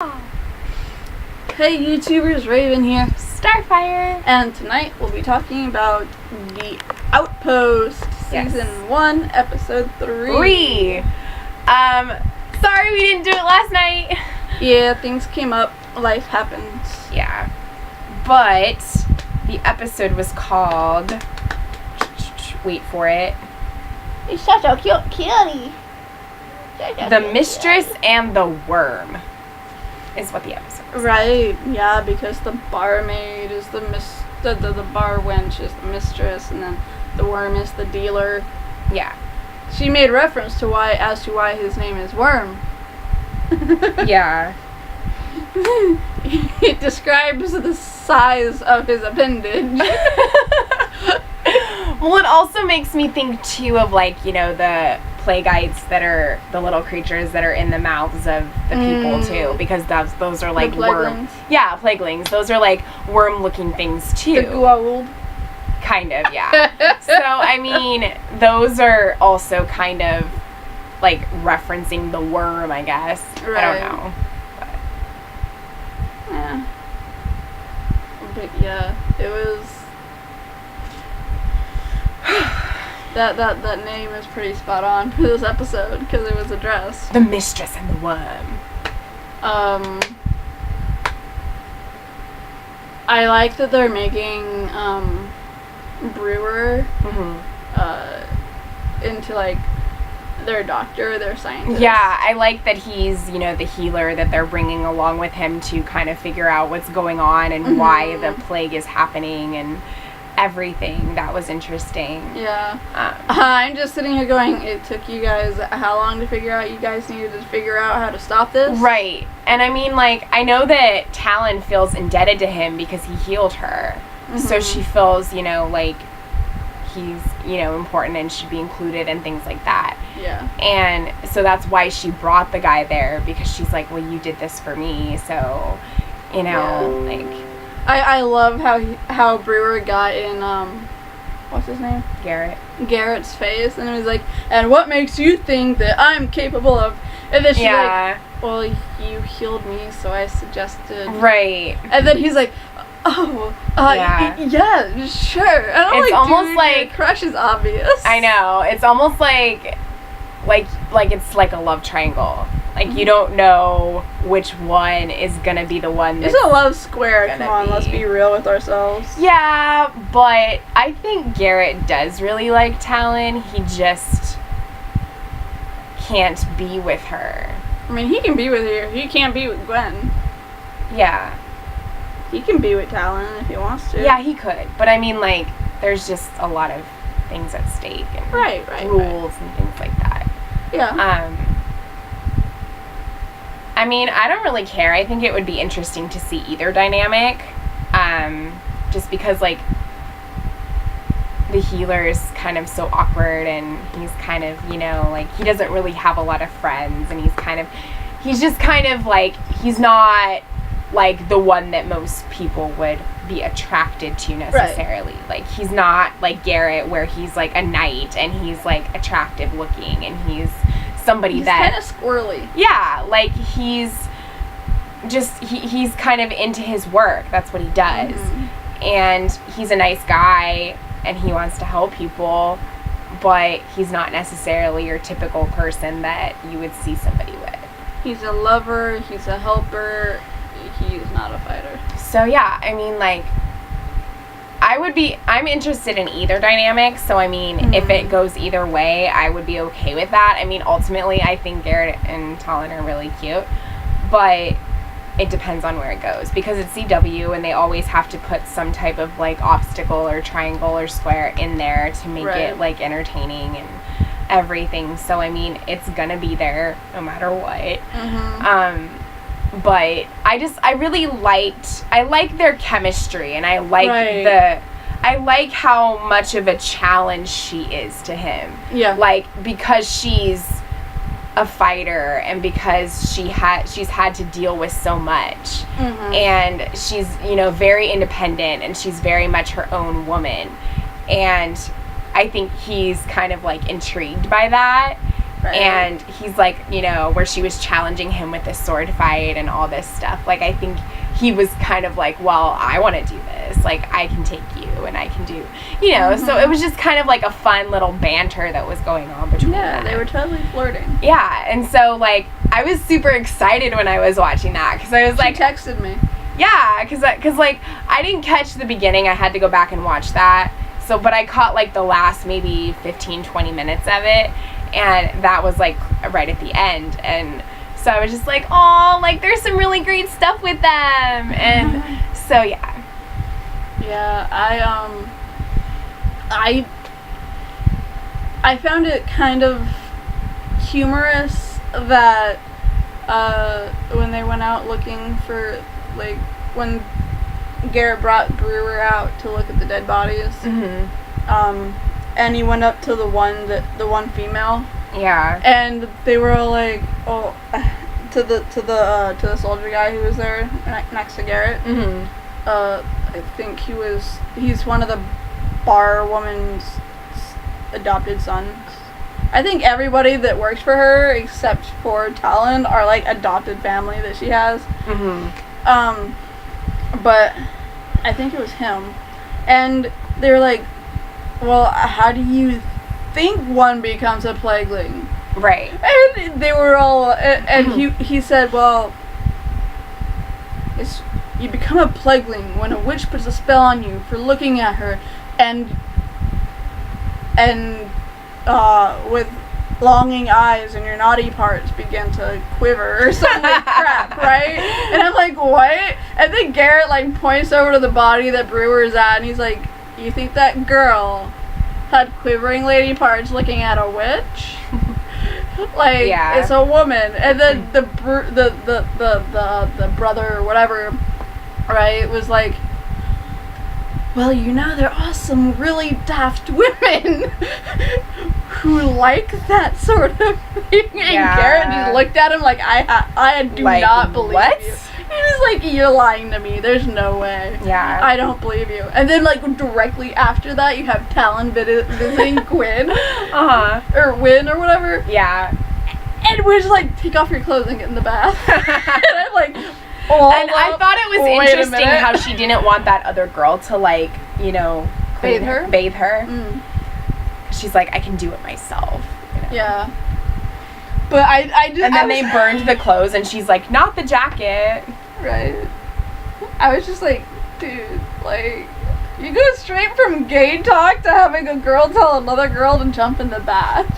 Hey YouTubers, Raven here, Starfire, and tonight we'll be talking about the Outpost, Season 1, Episode 3. Sorry we didn't do it last night. Yeah, things came up, life happens. Yeah, but the episode was called, wait for it, He's such a cute kitty. The Mistress and the Worm is what the episode was. Right, yeah, because the barmaid is the bar wench is the mistress, and then the worm is the dealer. Yeah. She made reference to why his name is Worm. Yeah. It describes the size of his appendage. Well, it also makes me think, too, of, like, you know, the plagueites that are the little creatures that are in the mouths of the people, too. Because those are, like, worm. Yeah, plaguelings. Those are, like, worm-looking things, too. The goa'uld. Kind of, yeah. So, I mean, those are also kind of, like, referencing the worm, I guess. Right. I don't know. Yeah. But yeah, it was that name is pretty spot on for this episode because it was addressed. The Mistress and the Worm. I like that they're making Brewer into like their doctor, their scientist. Yeah, I like that he's, you know, the healer that they're bringing along with him to kind of figure out what's going on and why the plague is happening and everything. That was interesting. Yeah. I'm just sitting here going, it took you guys how long to figure out you guys needed to figure out how to stop this? Right. And I mean, like, I know that Talon feels indebted to him because he healed her. So she feels, you know, like he's, you know, important and should be included and things like that. Yeah. And so that's why she brought the guy there, because she's like, well, you did this for me, so, you know, like. I love how Brewer got in, what's his name? Garrett. Garrett's face, and he was like, and what makes you think that I'm capable of, and then she's like, well, you healed me, so I suggested. Right. And then he's like, oh, yeah, sure. And I'm it's like, almost dude, like your crush is obvious. I know. It's almost like it's like a love triangle. Like you don't know which one is gonna be the one. It's a love square. Come on, let's be real with ourselves. Yeah, but I think Garrett does really like Talon. He just can't be with her. I mean, he can be with her. He can't be with Gwen. Yeah. He can be with Talon if he wants to. Yeah, he could. But I mean, like, there's just a lot of things at stake and rules and things like that. Yeah. I mean, I don't really care. I think it would be interesting to see either dynamic. Just because, like, the healer is kind of so awkward and he's kind of, you know, like, he doesn't really have a lot of friends and he's just kind of, like, he's not like the one that most people would be attracted to necessarily. Right. Like he's not like Garrett where he's like a knight and he's like attractive looking and he's somebody that kind of squirrely. Yeah, like he's just he's kind of into his work. That's what he does. And he's a nice guy and he wants to help people, but he's not necessarily your typical person that you would see somebody with. He's a lover, he's a helper. He's not a fighter. So yeah, I mean, like, I'm interested in either dynamic, so I mean, if it goes either way, I would be okay with that. I mean, ultimately, I think Garrett and Talon are really cute, but it depends on where it goes, because it's CW, and they always have to put some type of, like, obstacle or triangle or square in there to make it, like, entertaining and everything, so I mean, it's gonna be there no matter what. But I like their chemistry, and I like I like how much of a challenge she is to him. Yeah. Like, because she's a fighter and because she's had to deal with so much. And she's, you know, very independent and she's very much her own woman. And I think he's kind of like intrigued by that. Right. And he's like, you know, where she was challenging him with this sword fight and all this stuff. Like, I think he was kind of like, well, I want to do this. Like, I can take you and I can do, you know. So it was just kind of like a fun little banter that was going on between them. Yeah, they were totally flirting. Yeah, and so, like, I was super excited when I was watching that because I was like... She texted me. Yeah, because like, I didn't catch the beginning. I had to go back and watch that. So, but I caught, like, the last maybe 15, 20 minutes of it. And that was, like, right at the end. And so I was just like, oh, like, there's some really great stuff with them. And so, yeah. Yeah, I found it kind of humorous that when they went out looking for, like, when Garrett brought Brewer out to look at the dead bodies, and he went up to the one female. Yeah. And they were all like, oh, to the soldier guy who was there next to Garrett. I think he's one of the bar woman's adopted sons. I think everybody that works for her except for Talon are like adopted family that she has. But I think it was him. And they were like, well, how do you think one becomes a plagueling? Right. And they were all, and he said, well, you become a plagueling when a witch puts a spell on you for looking at her, and with longing eyes and your naughty parts begin to quiver or some like crap, right? And I'm like, what? And then Garrett like points over to the body that Brewer's at, and he's like, you think that girl had quivering lady parts looking at a witch? Like, yeah. It's a woman. And then the brother or whatever, right, was like, well, you know, there are some really daft women who like that sort of thing. And Garrett just looked at him like, I do like, not believe what? You. He was like, you're lying to me. There's no way. Yeah. I don't believe you. And then, like, directly after that, you have Talon visiting Quinn. Or Win or whatever. Yeah. And we're just like, take off your clothes and get in the bath. And I'm like, oh. And I thought it was interesting how she didn't want that other girl to, like, you know, bathe her. She's like, I can do it myself. You know? Yeah. But I just... And then they burned the clothes, and she's like, not the jacket. Right. I was just like, dude, like, you go straight from gay talk to having a girl tell another girl to jump in the bath.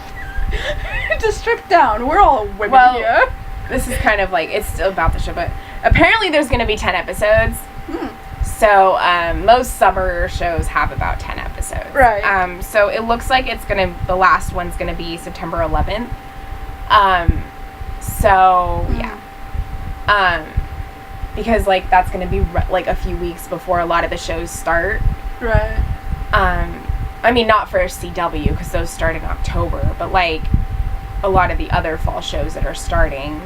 To strip down. We're all women here. This is kind of like, it's still about the show, but apparently there's going to be 10 episodes. So, most summer shows have about 10 episodes. Right. So it looks like the last one's going to be September 11th. Because, like, that's going to be, like, a few weeks before a lot of the shows start. Right. I mean, not for CW, because those start in October, but, like, a lot of the other fall shows that are starting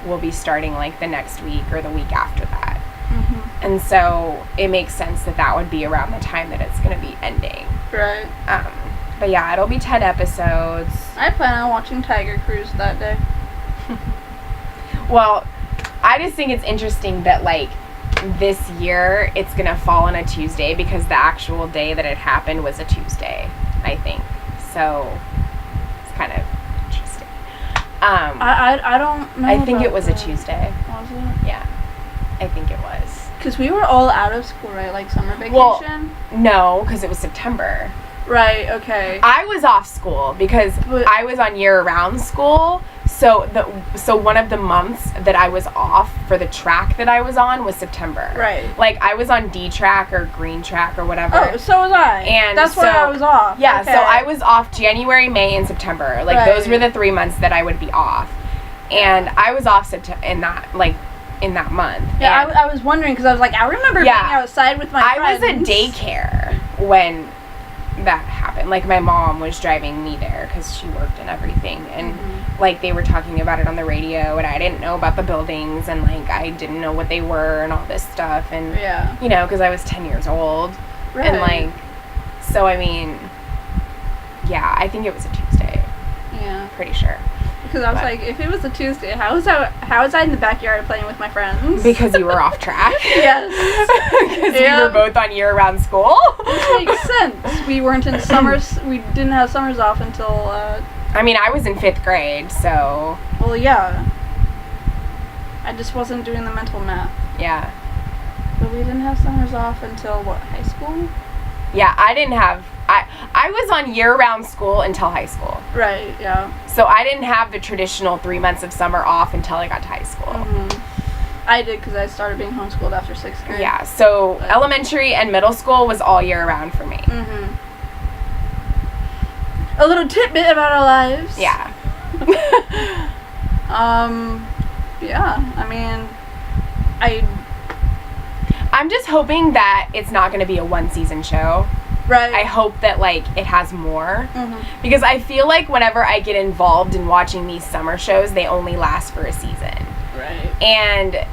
will be starting, like, the next week or the week after that. And so it makes sense that would be around the time that it's going to be ending. Right. But yeah, it'll be 10 episodes. I plan on watching Tiger Cruise that day. Well, I just think it's interesting that, like, this year it's going to fall on a Tuesday because the actual day that it happened was a Tuesday, I think. So it's kind of interesting. I don't know. I think it was a Tuesday. Was it? Yeah. I think it was. Because we were all out of school, right? Like summer vacation? Well, no, because it was September. Right, okay. I was off school because I was on year-round school. So one of the months that I was off for the track that I was on was September. Right. Like, I was on D track or green track or whatever. Oh, so was I. And that's why I was off. Yeah, okay. So I was off January, May, and September. Like, those were the 3 months that I would be off. And I was off in that month. Yeah, I was wondering because I was like, I remember being outside with my friends. I was at daycare when that happened. Like, my mom was driving me there because she worked and everything, and like, they were talking about it on the radio, and I didn't know about the buildings, and like, I didn't know what they were and all this stuff, and you know, because I was 10 years old. Right. And like, so I mean, yeah, I think it was a Tuesday. Yeah, pretty sure. because I was like, if it was a Tuesday, how was I in the backyard playing with my friends? Because you were off track. Yes. Because we were both on year-round school. Which makes sense. We weren't in summers. We didn't have summers off until. I mean, I was in 5th grade, so. Well, yeah. I just wasn't doing the mental math. Yeah. But we didn't have summers off until what, high school? Yeah, I didn't have. I was on year-round school until high school. Right, yeah. So I didn't have the traditional 3 months of summer off until I got to high school. Mm-hmm. I did because I started being homeschooled after 6th grade. Yeah, so elementary and middle school was all year-round for me. Mm-hmm. A little tidbit about our lives. Yeah. Yeah, I mean, I'm just hoping that it's not going to be a 1-season show. Right. I hope that, like, it has more. Mm-hmm. Because I feel like whenever I get involved in watching these summer shows, they only last for a season. Right. And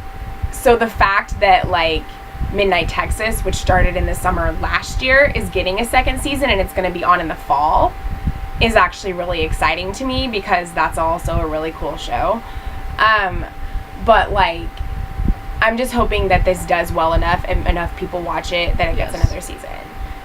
so the fact that, like, Midnight Texas, which started in the summer last year, is getting a 2nd season and it's going to be on in the fall is actually really exciting to me because that's also a really cool show. But, like, I'm just hoping that this does well enough and enough people watch it that it gets another season.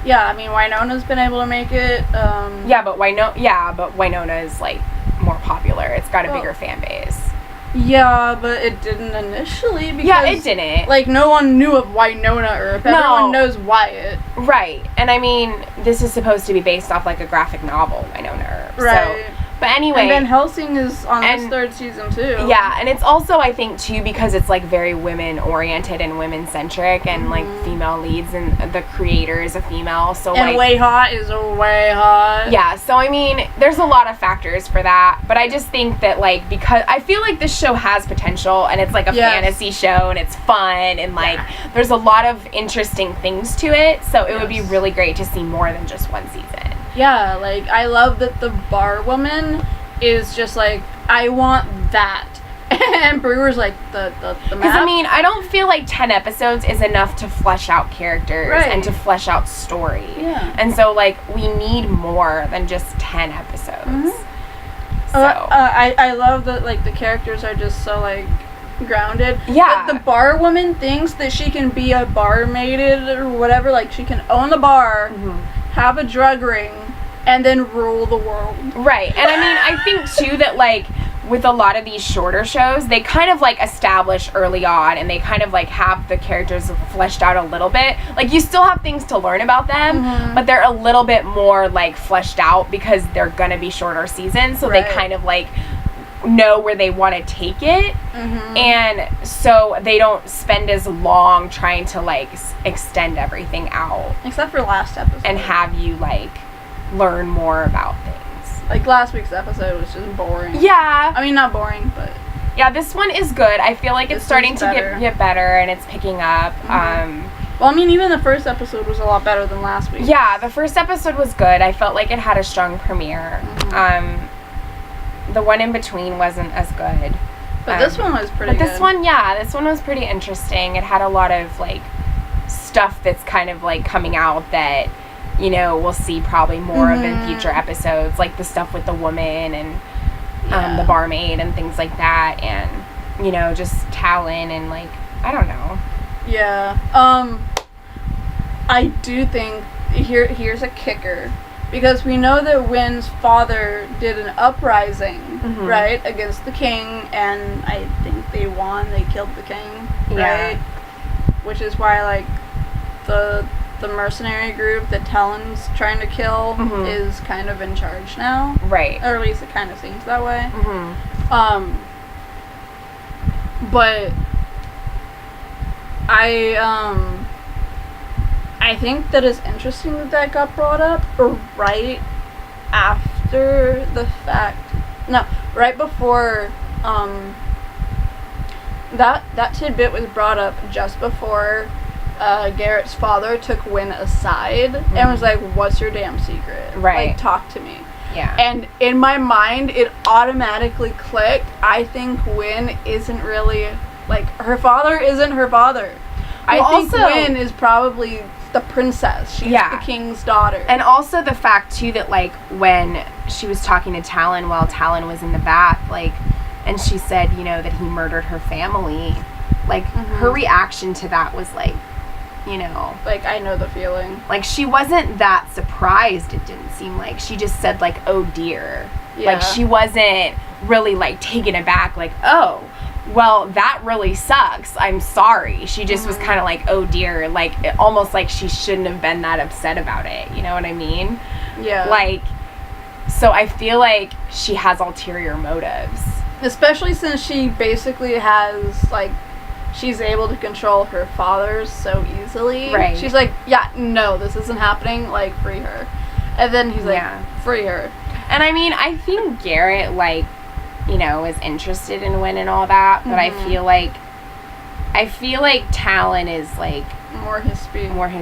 Yeah, I mean, Winona's been able to make it. Yeah, but Winona is, like, more popular. It's got a bigger fan base. Yeah, but it didn't initially because... Yeah, it didn't. Like, no one knew of Winona Earp. Everyone knows Wyatt. Right. And, I mean, this is supposed to be based off, like, a graphic novel, Winona Earp. Right. So, but anyway... And Van Helsing is on this 3rd season, too. Yeah, and it's also, I think, too, because it's, like, very women-oriented and women-centric and, like, female leads, and the creator is a female, so, and like... Way Hot is way hot. Yeah, so, I mean, there's a lot of factors for that, but I just think that, like, because... I feel like this show has potential, and it's, like, a fantasy show, and it's fun, and, like, there's a lot of interesting things to it, so it would be really great to see more than just 1 season. Yeah, like, I love that the bar woman is just like, I want that. And Brewer's like, the map. Because, I mean, I don't feel like 10 episodes is enough to flesh out characters and to flesh out story. Yeah. And so, like, we need more than just 10 episodes. Mm-hmm. So. I love that, like, the characters are just so, like, grounded. Yeah. The bar woman thinks that she can be a barmaid or whatever. Like, she can own the bar, have a drug ring, and then rule the world. Right. And I mean, I think too that, like, with a lot of these shorter shows, they kind of, like, establish early on and they kind of, like, have the characters fleshed out a little bit. Like, you still have things to learn about them, but they're a little bit more, like, fleshed out because they're gonna be shorter seasons, so they kind of, like, know where they want to take it, and so they don't spend as long trying to, like, extend everything out. Except for last episode. And have you, like, learn more about things. Like, last week's episode was just boring. Yeah. I mean, not boring, but... Yeah, this one is good. I feel like it's starting to get better, and it's picking up. Well, I mean, even the first episode was a lot better than last week. Yeah, the first episode was good. I felt like it had a strong premiere. The one in between wasn't as good. But this one was pretty good. But this one was pretty interesting. It had a lot of, like, stuff that's kind of, like, coming out that, you know, we'll see probably more of in future episodes, like the stuff with the woman and the barmaid and things like that, and, you know, just Talon and, like, I don't know. Yeah. I do think here's a kicker. Because we know that Wynn's father did an uprising, right, against the king, and I think they won. They killed the king, right? Which is why, like, the mercenary group that Talon's trying to kill is kind of in charge now, right? Or at least it kind of seems that way. But I think that it's interesting that got brought up right after the fact. No, right before that tidbit was brought up just before Garrett's father took Wynn aside and was like, "What's your damn secret? Right. Like, talk to me." Yeah. And in my mind, it automatically clicked. I think Wynn isn't really, like, her father isn't her father. I think Wynn is probably the princess. She's the king's daughter. And also the fact, too, that, like, when she was talking to Talon while Talon was in the bath, like, and she said, you know, that he murdered her family, like, her reaction to that was, like, you know. Like, I know the feeling. Like, she wasn't that surprised, it didn't seem like. She just said, like, oh, dear. Yeah. Like, she wasn't really, like, taken aback, like, oh, well, that really sucks. I'm sorry. She just was kind of like, oh, dear. Like, almost like she shouldn't have been that upset about it. You know what I mean? Yeah. Like, so I feel like she has ulterior motives. Especially since she basically has, like, she's able to control her fathers so easily. Right. She's like, yeah, no, this isn't happening. Like, free her. And then he's like, free her. And I mean, I think Garrett, like, you know, is interested in Wynn and all that, but I feel like Talon is, like, more his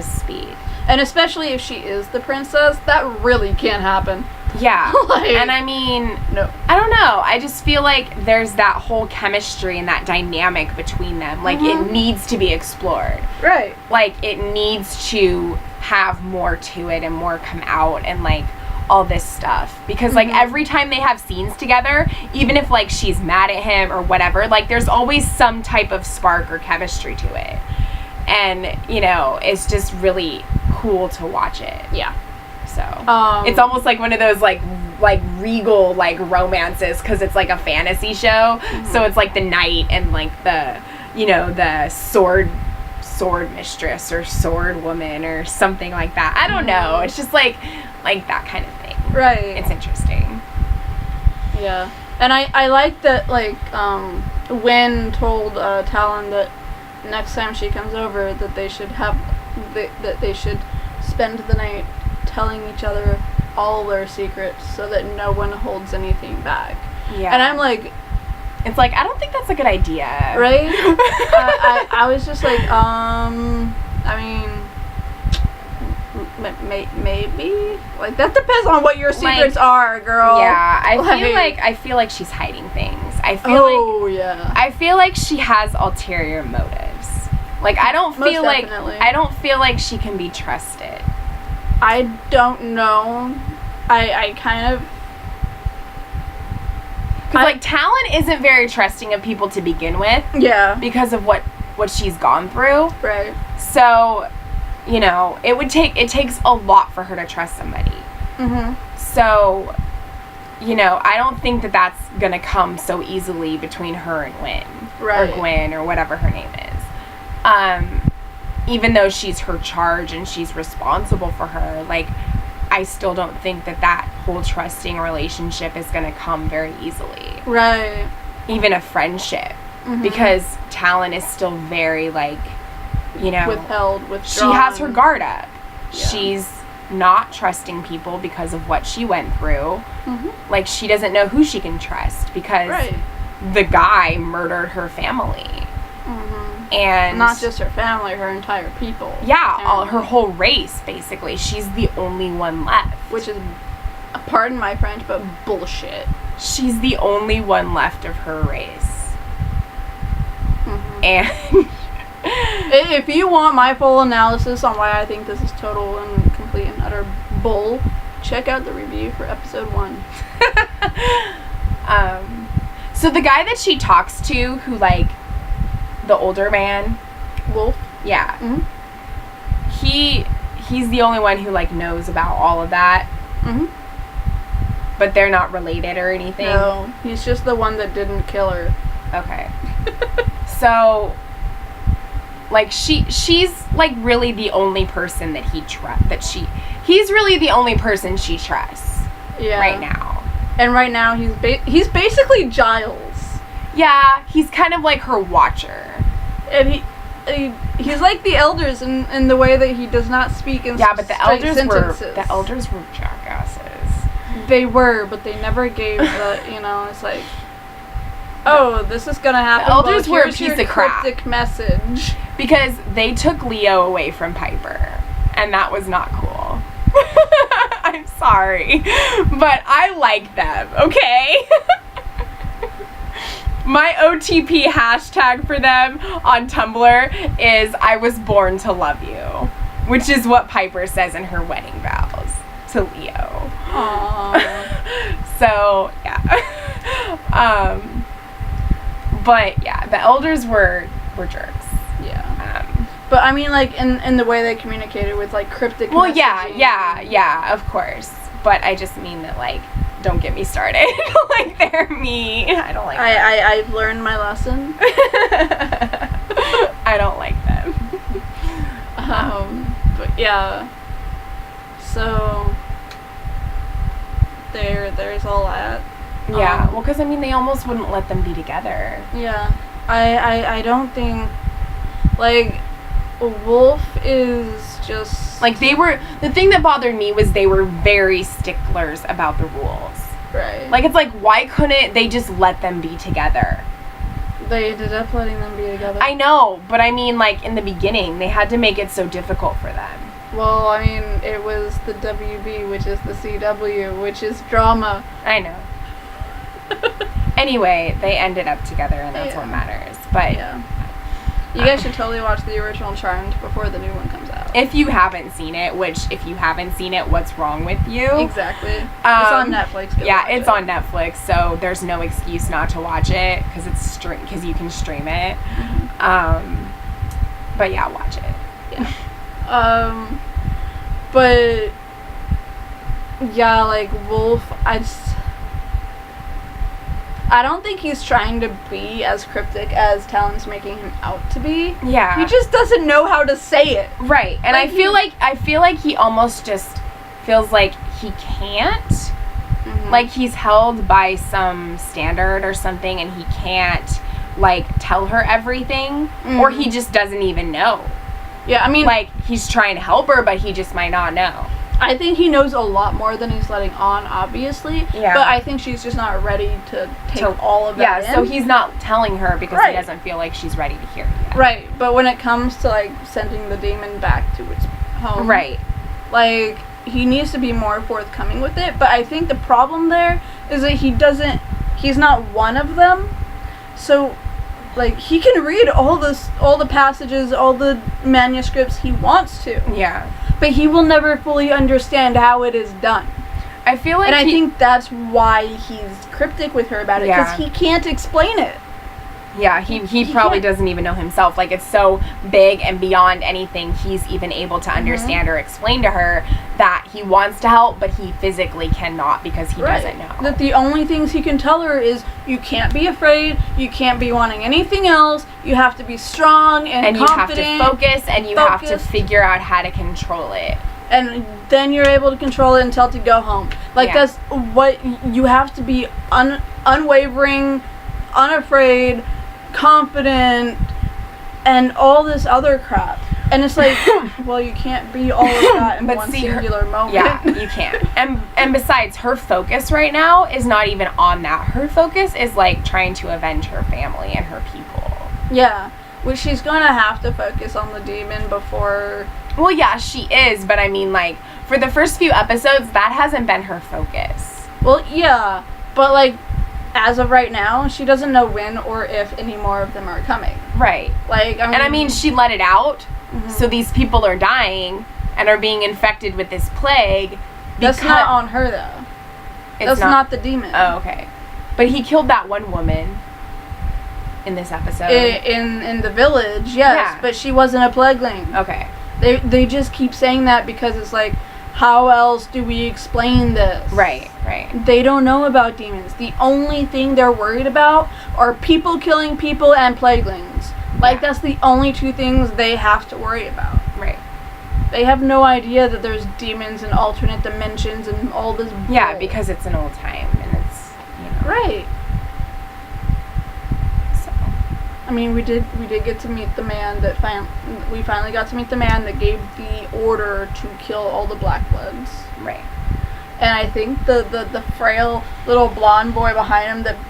speed. And especially if she is the princess, that really can't happen. Yeah. Like, and I mean, no. I don't know. I just feel like there's that whole chemistry and that dynamic between them. Like, it needs to be explored. Right. Like, it needs to have more to it and more come out and, like, all this stuff. Because, like, every time they have scenes together, even if, like, she's mad at him or whatever, like, there's always some type of spark or chemistry to it. And, you know, it's just really cool to watch it. Yeah. So, it's almost like one of those, like regal, like, romances, because it's, like, a fantasy show. So it's, like, the knight and, like, the, you know, the sword mistress or sword woman or something like that. I don't know. It's just, like that kind of thing. Right. It's interesting. Yeah. And I like that, like, Wynn told Talon that next time she comes over that they should that they should spend the night telling each other all their secrets so that no one holds anything back. Yeah. And I'm like, it's like, I don't think that's a good idea. Right? I was just like, I mean, maybe? Like, that depends on what your secrets are, girl. Yeah, I feel like she's hiding things. I feel like she has ulterior motives. Like, I don't feel like she can be trusted. I don't know. I kind of... Because, like, Talon isn't very trusting of people to begin with. Yeah. Because of what she's gone through. Right. So, you know, it takes a lot for her to trust somebody. So, you know, I don't think that that's going to come so easily between her and Wynn. Right. Or Gwen, or whatever her name is. Even though she's her charge and she's responsible for her, like, I still don't think that whole trusting relationship is going to come very easily. Right. Even a friendship. Because Talon is still very, like, you know... withdrawn. She has her guard up. Yeah. She's not trusting people because of what she went through. Like, she doesn't know who she can trust because the guy murdered her family. And not just her family, her entire people. Yeah, her whole race, basically. She's the only one left. Which is, pardon my French, but bullshit. She's the only one left of her race. And if you want my full analysis on why I think this is total and complete and utter bull, check out the review for episode 1. So the guy that she talks to, who, like, the older man, Wolf. Yeah. He's the only one who, like, knows about all of that. But they're not related or anything. No, he's just the one that didn't kill her. Okay. So, like, she's like really the only person that he's really the only person she trusts. Yeah. Right now. And right now he's basically Giles. Yeah, he's kind of like her watcher. And he's like the elders in the way that he does not speak in but the elders sentences. The elders were jackasses. They were, but they never gave the, you know, it's like, oh, this is gonna happen. The elders were a piece of crap. Cryptic message. Because they took Leo away from Piper, and that was not cool. I'm sorry, but I like them, okay? My OTP hashtag for them on Tumblr is I was born to love you, which is what Piper says in her wedding vows to Leo. Aww. So, yeah. But, yeah, the elders were jerks. Yeah. But, I mean, like, in the way they communicated with, like, cryptic Well, messaging. yeah, of course. But I just mean that, like, don't get me started. Like, they're me. I don't like them. I've learned my lesson. I don't like them. But yeah. So there's all that. Yeah. Well, because I mean, they almost wouldn't let them be together. Yeah. I don't think, like, Wolf is just like the thing that bothered me was they were very sticklers about the rules. Right. Like, it's like, why couldn't they just let them be together? They ended up letting them be together. I know, but I mean, like, in the beginning, they had to make it so difficult for them. Well, I mean, it was the WB, which is the CW, which is drama. I know. Anyway, they ended up together, and that's what matters. But yeah. You guys should totally watch the original Charmed before the new one comes out. If you haven't seen it, if you haven't seen it, what's wrong with you? Exactly. It's on Netflix. It's on Netflix, so there's no excuse not to watch it because you can stream it. Mm-hmm. But yeah, watch it. Yeah. But yeah, like Wolf, I don't think he's trying to be as cryptic as Talon's making him out to be. Yeah. He just doesn't know how to say it. Right. And like I feel like he almost just feels like he can't. Mm-hmm. Like he's held by some standard or something and he can't, like, tell her everything. Mm-hmm. Or he just doesn't even know. Yeah, I mean, like, he's trying to help her, but he just might not know. I think he knows a lot more than he's letting on, obviously. Yeah. But I think she's just not ready to take all of that in. Yeah, so he's not telling her because he doesn't feel like she's ready to hear it yet. Right, but when it comes to, like, sending the demon back to its home. Right. Like, he needs to be more forthcoming with it. But I think the problem there is that he's not one of them. So, like, he can read all the passages, all the manuscripts he wants to. Yeah. But he will never fully understand how it is done. I feel like I think that's why he's cryptic with her about it, because he can't explain it. Yeah, he probably doesn't even know himself. Like, it's so big and beyond anything he's even able to understand or explain to her that he wants to help, but he physically cannot because he doesn't know. That the only things he can tell her is, you can't be afraid, you can't be wanting anything else, you have to be strong and confident. You have to focus, and you have to figure out how to control it. And then you're able to control it and tell it to go home. Like, that's what, you have to be unwavering, unafraid, confident, and all this other crap. And it's like, well, you can't be all of that in one singular moment. Yeah, you can't. And besides, her focus right now is not even on that. Her focus is, like, trying to avenge her family and her people. Yeah, which she's going to have to focus on the demon before... Well, yeah, she is, but I mean, like, for the first few episodes, that hasn't been her focus. Well, yeah, but, like, as of right now, she doesn't know when or if any more of them are coming. Right. Like, I mean, she let it out, so these people are dying and are being infected with this plague. That's not on her, though. That's not the demon. Oh, okay. But he killed that one woman in this episode. In the village, yes, but she wasn't a plagueling. Okay. They just keep saying that because it's like, how else do we explain this? Right. They don't know about demons. The only thing they're worried about are people killing people and plaguelings. Like, that's the only two things they have to worry about. Right. They have no idea that there's demons and alternate dimensions and all this bull. Yeah, because it's an old time and it's, Right. So. I mean, we did get to meet the man that we finally got to meet the man that gave the order to kill all the Black Bloods. Right. And I think the frail little blonde boy behind him that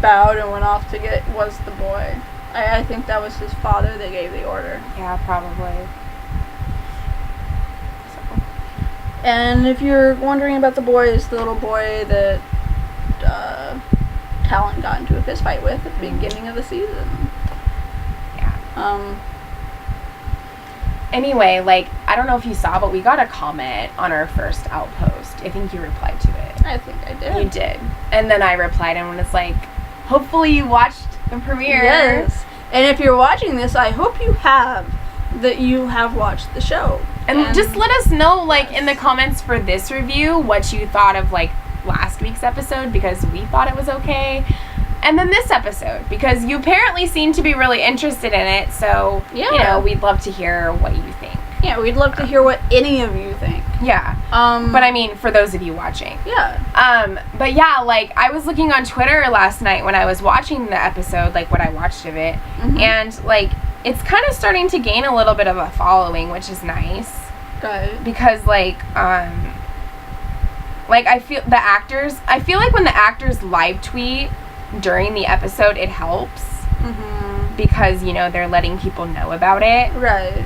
bowed and went off to get was the boy. I think that was his father that gave the order. Yeah, probably. So. And if you're wondering about the boy, it's the little boy that Talon got into a fist fight with at the beginning of the season. Yeah. Anyway, like, I don't know if you saw, but we got a comment on our first Outpost. I think you replied to it. I think I did. You did. And then I replied, and it's like, hopefully you watched the premiere. Yes. And if you're watching this, I hope you have watched the show. And just let us know, like, in the comments for this review, what you thought of, like, last week's episode, because we thought it was okay. And then this episode, because you apparently seem to be really interested in it, so, yeah. You know, we'd love to hear what you think. Yeah, we'd love to hear what any of you think. Yeah. But I mean, for those of you watching. Yeah. But yeah, like, I was looking on Twitter last night when I was watching the episode, like, what I watched of it, and, like, it's kind of starting to gain a little bit of a following, which is nice. Good. Because, like, I feel like when the actors live tweet during the episode, it helps. Because, you know, they're letting people know about it. Right.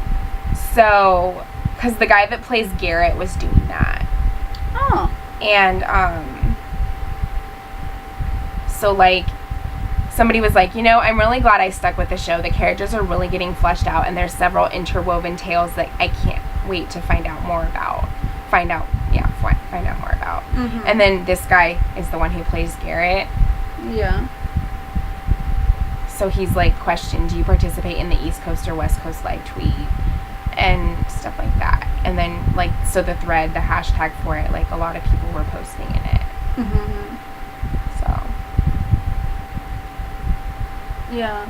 So, because the guy that plays Garrett was doing that. Oh. And, so, like, somebody was like, you know, I'm really glad I stuck with the show. The characters are really getting fleshed out, and there's several interwoven tales that I can't wait to find out more about. Find out more about. And then this guy is the one who plays Garrett. Yeah. So he's, like, questioned, do you participate in the East Coast or West Coast live tweet? And stuff like that. And then, like, so the thread, the hashtag for it, like, a lot of people were posting in it. So. Yeah.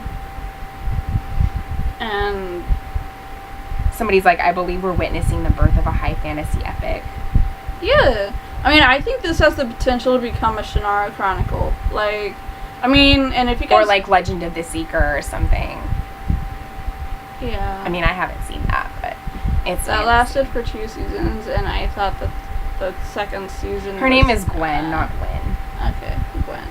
And somebody's like, I believe we're witnessing the birth of a high fantasy epic. Yeah. I mean, I think this has the potential to become a Shannara Chronicle. Like, I mean, and if you guys... Or, like, Legend of the Seeker or something. Yeah. I mean, I haven't seen that, but it's... That lasted for 2 seasons, and I thought that the second season Her name is Gwen, not Gwen. Okay, Gwen.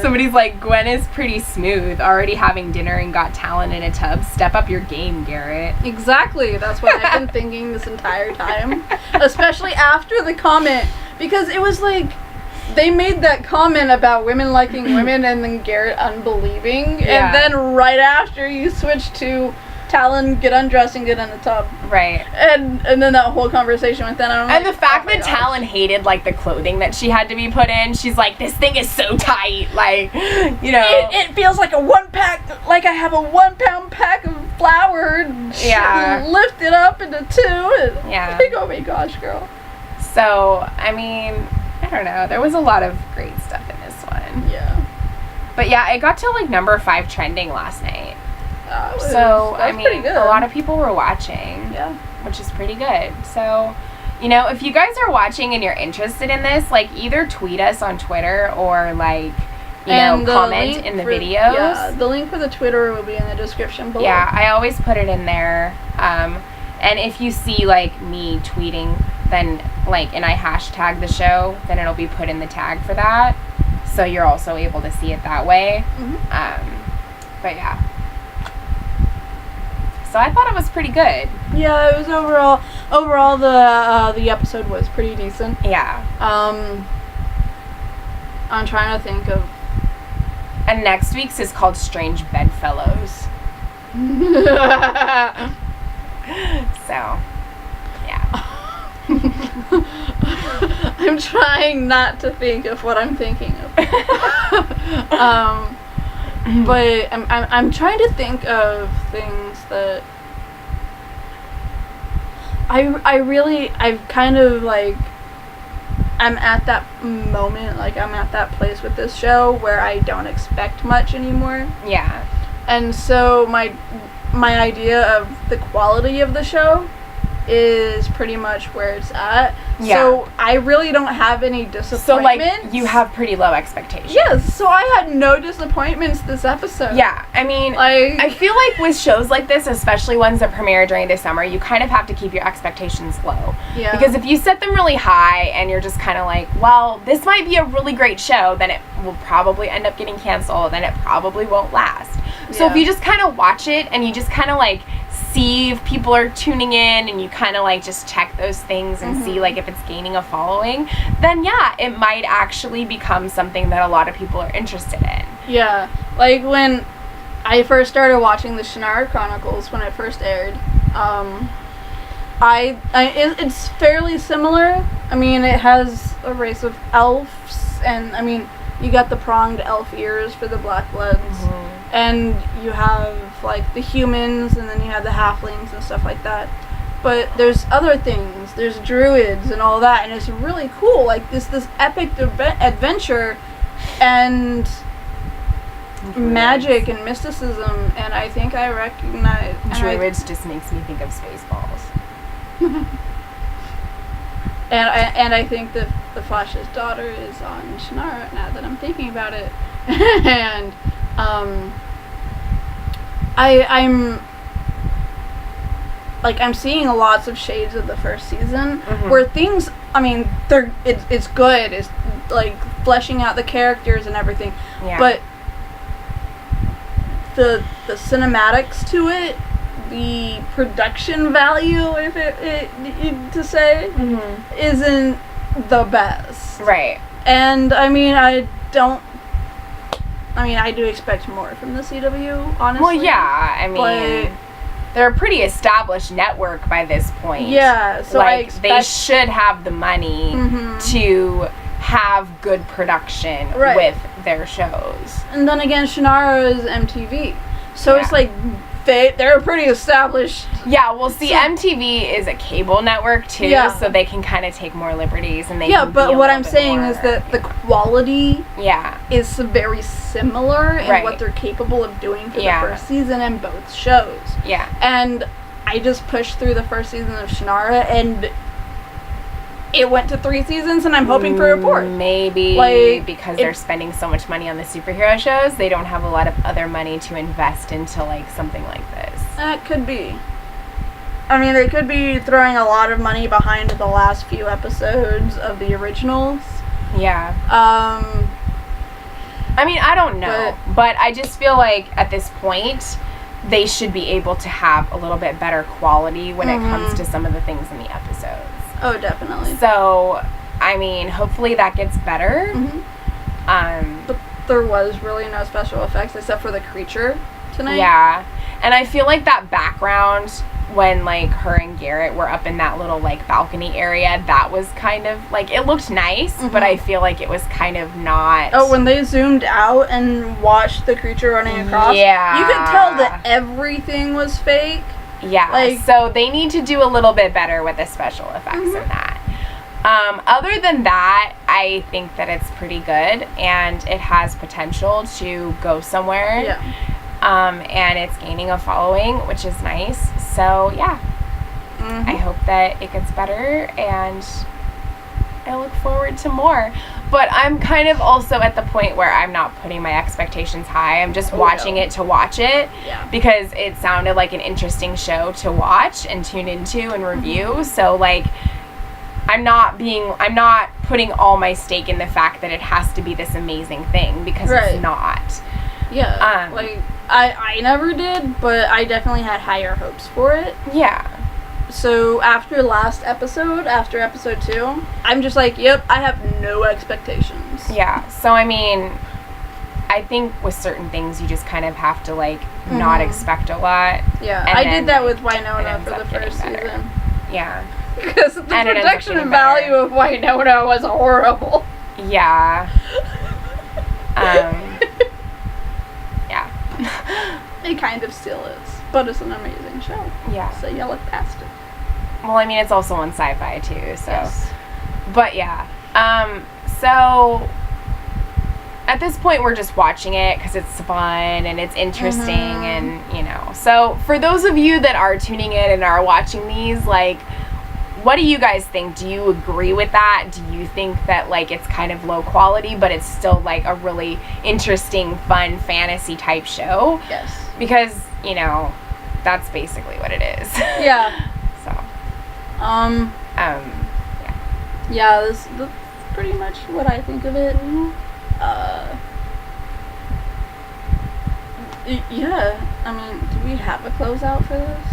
Somebody's like, Gwen is pretty smooth, already having dinner and got Talon in a tub. Step up your game, Garrett. Exactly. That's what I've been thinking this entire time. Especially after the comment. Because it was like, they made that comment about women liking women and then Garrett unbelieving. Yeah. And then right after you switch to Talon get undressed and get in the tub. Right. And then that whole conversation went down. And the fact that Talon hated, like, the clothing that she had to be put in, she's like, this thing is so tight. Like, you know. It feels like a 1-pack, like I have a 1-pound pack of flour and lift it up into 2. And like, oh my gosh, girl. So, I mean, I don't know. There was a lot of great stuff in this one. Yeah. But yeah, it got to, like, number 5 trending last night. I mean, a lot of people were watching. Yeah. Which is pretty good. So, you know, if you guys are watching and you're interested in this, like, either tweet us on Twitter or, like, you know, comment in the videos. Yeah, the link for the Twitter will be in the description below. Yeah, I always put it in there. And if you see, like, me tweeting, then, like, and I hashtag the show, then it'll be put in the tag for that. So you're also able to see it that way. But yeah. So I thought it was pretty good. Yeah, it was overall the episode was pretty decent. Yeah. I'm trying to think of. And next week's is called Strange Bedfellows. So, yeah. I'm trying not to think of what I'm thinking of. But I'm trying to think of things that I've kind of, like, I'm at that moment, like, I'm at that place with this show where I don't expect much anymore. Yeah. And so my idea of the quality of the show is pretty much where it's at. Yeah. So I really don't have any disappointments. So, like, you have pretty low expectations. Yes, so I had no disappointments this episode. Yeah, I mean, like, I feel like with shows like this, especially ones that premiere during the summer, you kind of have to keep your expectations low. Yeah. Because if you set them really high and you're just kind of like, well, this might be a really great show, then it will probably end up getting canceled and it probably won't last. So if you just kind of watch it and you just kind of, like, see if people are tuning in, and you kind of like just check those things and see like if it's gaining a following, then yeah, it might actually become something that a lot of people are interested in. Yeah, like when I first started watching the Shannara Chronicles when it first aired, it's fairly similar. I mean, it has a race of elves, and I mean, you got the pronged elf ears for the black bloods, and you have like the humans, and then you have the halflings and stuff like that. But there's other things. There's druids and all that, and it's really cool. Like this epic adventure, and magic and mysticism, and I think I recognize druids. Just makes me think of Spaceballs. and I think that the Flash's daughter is on Shannara now that I'm thinking about it. And I'm seeing lots of shades of the first season where things, I mean, it's good. It's like fleshing out the characters and everything. Yeah. But the cinematics to it, the production value, if it to say, isn't the best. Right. And I mean, I do expect more from the CW, honestly. Well, yeah, I mean, they're a pretty established network by this point. Yeah, so like, they should have the money to have good production with their shows. And then again, Shannara is MTV, so it's like they're pretty established. Yeah, well, see, MTV is a cable network too, so they can kind of take more liberties, and they can but what I'm saying is that the quality is very similar in what they're capable of doing for the first season in both shows. Yeah. And I just pushed through the first season of Shannara, and it went to 3 seasons, and I'm hoping for a 4th. Maybe because they're spending so much money on the superhero shows, they don't have a lot of other money to invest into like something like this. That could be. I mean, they could be throwing a lot of money behind the last few episodes of the originals. Yeah. I mean, I don't know, but I just feel like at this point, they should be able to have a little bit better quality when it comes to some of the things in the episodes. Oh, definitely. So, I mean, hopefully that gets better. But there was really no special effects except for the creature tonight. Yeah. And I feel like that background when, like, her and Garrett were up in that little, like, balcony area, that was kind of, like, it looked nice, but I feel like it was kind of not... Oh, when they zoomed out and watched the creature running across? Yeah. You could tell that everything was fake. Yeah, like, so they need to do a little bit better with the special effects in that. Other than that, I think that it's pretty good, and it has potential to go somewhere. Yeah. And it's gaining a following, which is nice. So, yeah. I hope that it gets better, and I look forward to more. But I'm kind of also at the point where I'm not putting my expectations high. I'm just watching it to watch it because it sounded like an interesting show to watch and tune into and review. So, like, I'm not putting all my stake in the fact that it has to be this amazing thing, because it's not. Yeah. Like, I never did, but I definitely had higher hopes for it. Yeah. So after after episode 2, I'm just like, yep, I have no expectations. Yeah. So, I mean, I think with certain things, you just kind of have to, like, not expect a lot. Yeah. I did that with Winona for the first season. Yeah. Because the production value of Winona was horrible. Yeah. Yeah. It kind of still is, but it's an amazing show. Yeah. So you look past it. Well, I mean, it's also on Sci-Fi too, so. Yes. But yeah. So at this point, we're just watching it because it's fun and it's interesting, and you know. So for those of you that are tuning in and are watching these, like, what do you guys think? Do you agree with that? Do you think that, like, it's kind of low quality, but it's still, like, a really interesting, fun fantasy type show? Yes. Because, you know, that's basically what it is. Yeah. So. Yeah. Yeah, that's pretty much what I think of it. Yeah. I mean, do we have a closeout for this?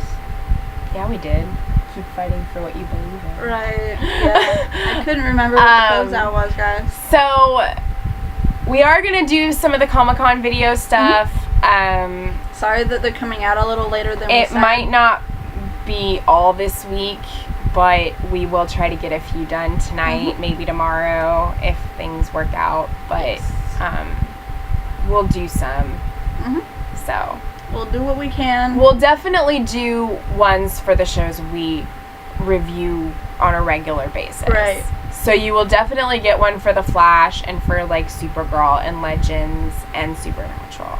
Yeah, we did. Keep fighting for what you believe in. Right. Yeah. I couldn't remember what the closeout was, guys. So, we are going to do some of the Comic-Con video stuff. Sorry that they're coming out a little later than it might not be all this week, but we will try to get a few done tonight, maybe tomorrow, if things work out. But we'll do some. So we'll do what we can. We'll definitely do ones for the shows we review on a regular basis. Right. So you will definitely get one for The Flash and for like Supergirl and Legends and Supernatural.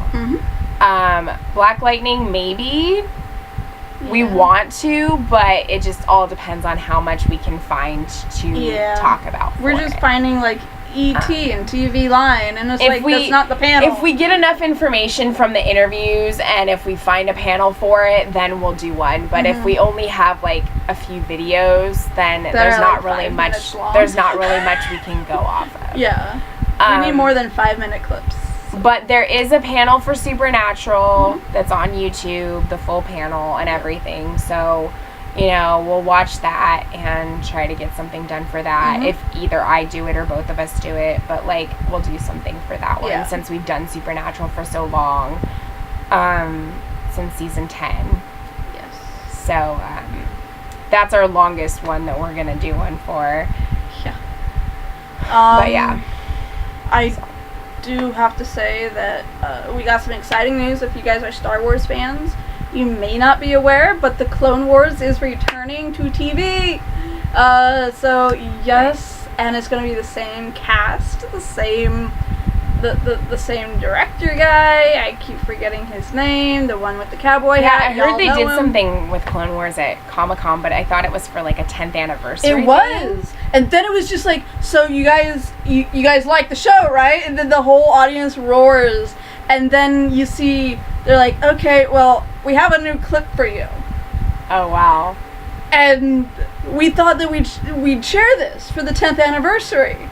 Black Lightning, maybe. Yeah. We want to, but it just all depends on how much we can find to talk about. We're just finding like E.T. and TV Line, and it's like, that's not the panel. If we get enough information from the interviews, and if we find a panel for it, then we'll do one. But if we only have like a few videos, then there's not really much. There's not really much we can go off of. Yeah, we need more than 5-minute clips. But there is a panel for Supernatural that's on YouTube, the full panel and everything. So, you know, we'll watch that and try to get something done for that. If either I do it or both of us do it. But, like, we'll do something for that one since we've done Supernatural for so long. Since season 10. Yes. So, that's our longest one that we're going to do one for. Yeah. But, yeah. I do have to say that we got some exciting news. If you guys are Star Wars fans, you may not be aware, but the Clone Wars is returning to TV. So yes, and it's going to be the same cast, the same same director guy. I keep forgetting his name, the one with the cowboy hat. I heard they did something with Clone Wars at Comic-Con, but I thought it was for like a 10th anniversary. It was. And then it was just like, so you guys like the show, right? And then the whole audience roars. And then you see, they're like, okay, well, we have a new clip for you. Oh, wow. And we thought that we'd share this for the 10th anniversary.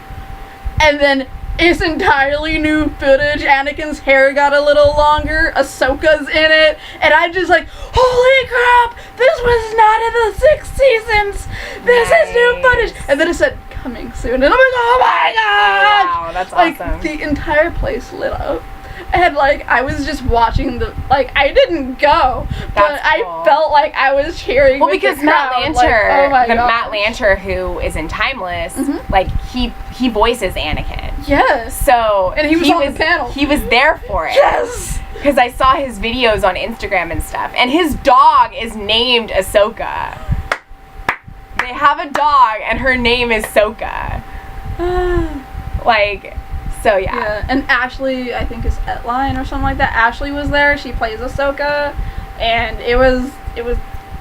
And then it's entirely new footage. Anakin's hair got a little longer. Ahsoka's in it. And I'm just like, holy crap! This was not in the 6 seasons! This is new footage! And then it said, coming soon. And I'm like, oh my god! Wow, that's awesome. Like, the entire place lit up. And, like, I was just watching I didn't go, but I felt like I was cheering. Well, because Matt Lanter, Matt Lanter, who is in Timeless, like, he voices Anakin. Yes. So, and he was on the panel. He was there for it. Yes! Because I saw his videos on Instagram and stuff. And his dog is named Ahsoka. They have a dog, and her name is Ahsoka. Like... So, yeah. And Ashley, I think, is Etline or something like that. Ashley was there. She plays Ahsoka. And it was...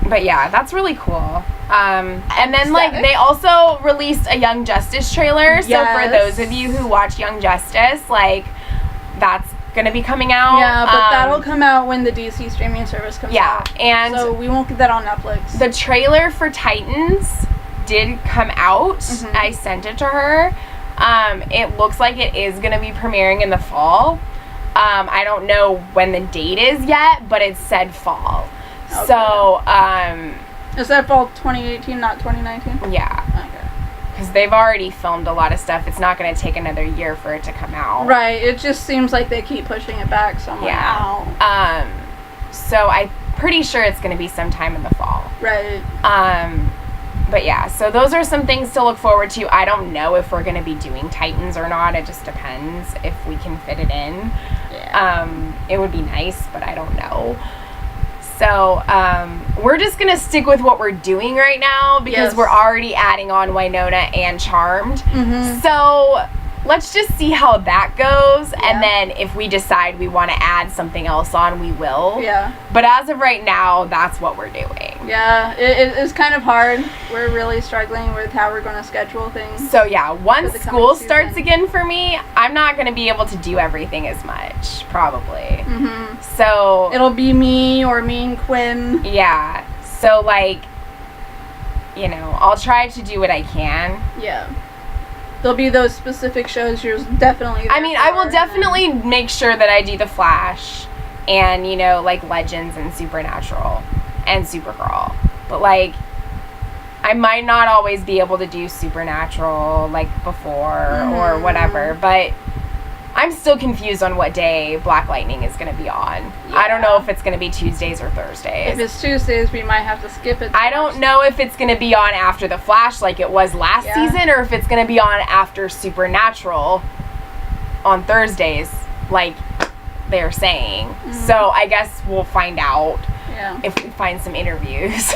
But, yeah, that's really cool. And then, like, they also released a Young Justice trailer. So, for those of you who watch Young Justice, like, that's going to be coming out. Yeah, but that'll come out when the DC streaming service comes out. Yeah, and... So, we won't get that on Netflix. The trailer for Titans did come out. I sent it to her. It looks like it is going to be premiering in the fall. I don't know when the date is yet, but it said fall. Okay. So, is that fall 2018, not 2019? Yeah. Okay. Because they've already filmed a lot of stuff. It's not going to take another year for it to come out. Right. It just seems like they keep pushing it back somewhere. Yeah. So I'm pretty sure it's going to be sometime in the fall. Right. But yeah, so those are some things to look forward to. I don't know if we're going to be doing Titans or not. It just depends if we can fit it in. Yeah. It would be nice, but I don't know. So we're just going to stick with what we're doing right now because we're already adding on Winona and Charmed. So let's just see how that goes. Yeah. And then if we decide we want to add something else on, we will. Yeah. But as of right now, that's what we're doing. Yeah, it's kind of hard. We're really struggling with how we're going to schedule things. So yeah, once school starts again for me, I'm not going to be able to do everything as much, probably. So it'll be me or me and Quinn. Yeah. So like, you know, I'll try to do what I can. Yeah. There'll be those specific shows you're definitely there I will definitely make sure that I do The Flash and, you know, like Legends and Supernatural and Supergirl. But, like, I might not always be able to do Supernatural, like, before or whatever. But I'm still confused on what day Black Lightning is going to be on. Yeah. I don't know if it's going to be Tuesdays or Thursdays. If it's Tuesdays, we might have to skip it. I don't know if it's going to be on after The Flash like it was last season, or if it's going to be on after Supernatural on Thursdays, like they're saying. So I guess we'll find out if we find some interviews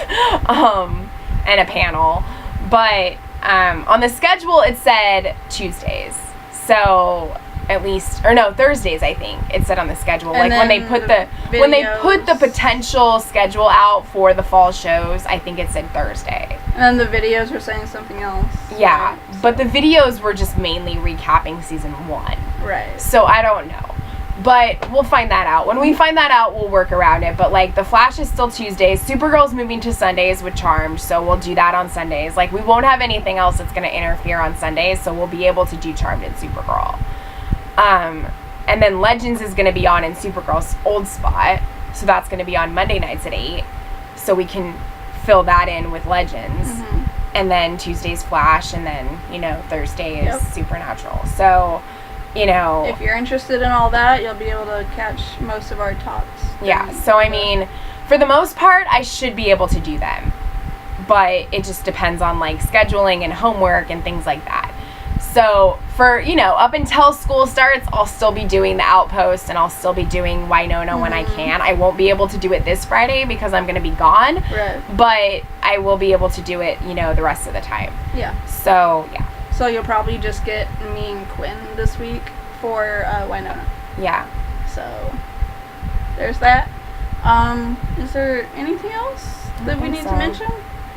and a panel. But on the schedule, it said Tuesdays. So at least, or no, Thursdays, I think it said on the schedule. And like when they put the potential schedule out for the fall shows, I think it said Thursday. And then the videos were saying something else. Yeah, right? But the videos were just mainly recapping season 1. Right. So I don't know. But we'll find that out. When we find that out, we'll work around it. But, like, The Flash is still Tuesdays. Supergirl's moving to Sundays with Charmed, so we'll do that on Sundays. Like, we won't have anything else that's going to interfere on Sundays, so we'll be able to do Charmed and Supergirl. And then Legends is going to be on in Supergirl's old spot, so that's going to be on Monday nights at 8, so we can fill that in with Legends. And then Tuesday's Flash, and then, you know, Thursday is Supernatural. So, you know, if you're interested in all that, you'll be able to catch most of our talks. Yeah, so I mean, for the most part, I should be able to do them. But it just depends on, like, scheduling and homework and things like that. So, for, you know, up until school starts, I'll still be doing the Outpost, and I'll still be doing Winona when I can. I won't be able to do it this Friday because I'm going to be gone. Right. But I will be able to do it, you know, the rest of the time. Yeah. So, yeah. So you'll probably just get me and Quinn this week for Winona. Yeah. So, there's that. Is there anything else that we need to mention?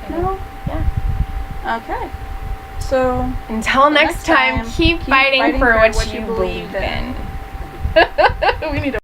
No? Yeah. Okay. So, until next time, keep fighting for what you believe in. We need to